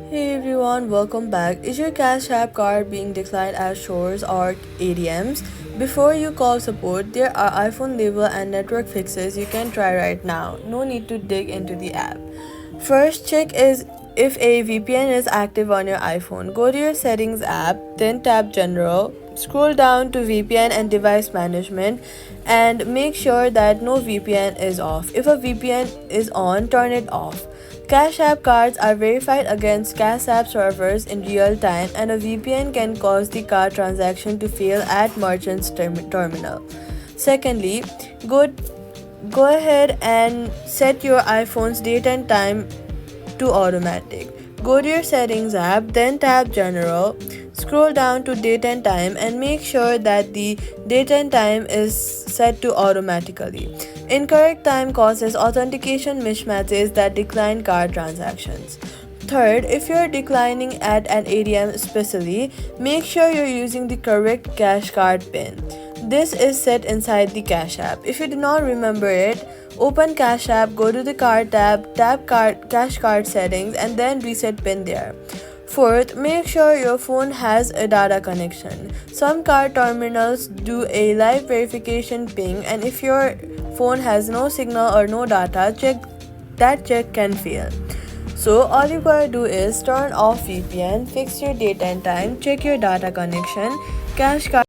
Hey everyone, welcome back. Is your Cash App card being declined at stores or ATMs? Before you call support, there are iPhone label and network fixes you can try right now. No need to dig into the app. First, check is if a VPN is active on your iPhone. Go to your settings app, then tap General. Scroll down to VPN and device management and make sure that no VPN is off. If a VPN is on, turn it off. Cash App cards are verified against Cash App servers in real time, and a VPN can cause the card transaction to fail at merchant's terminal. Secondly, go go ahead and set your iPhone's date and time to automatic. Go to your settings app, then tap general. Scroll down to date and time and make sure that the date and time is set to automatically. Incorrect time causes authentication mismatches that decline card transactions. Third, if you're declining at an ATM especially, make sure you're using the correct cash card pin. This is set inside the Cash App. If you do not remember it, open Cash App, go to the card tab, tap cash card settings and then reset pin there. Fourth, make sure your phone has a data connection. Some card terminals do a live verification ping, and if your phone has no signal or no data, check can fail. So all you gotta do is turn off VPN, fix your date and time, check your data connection, cash card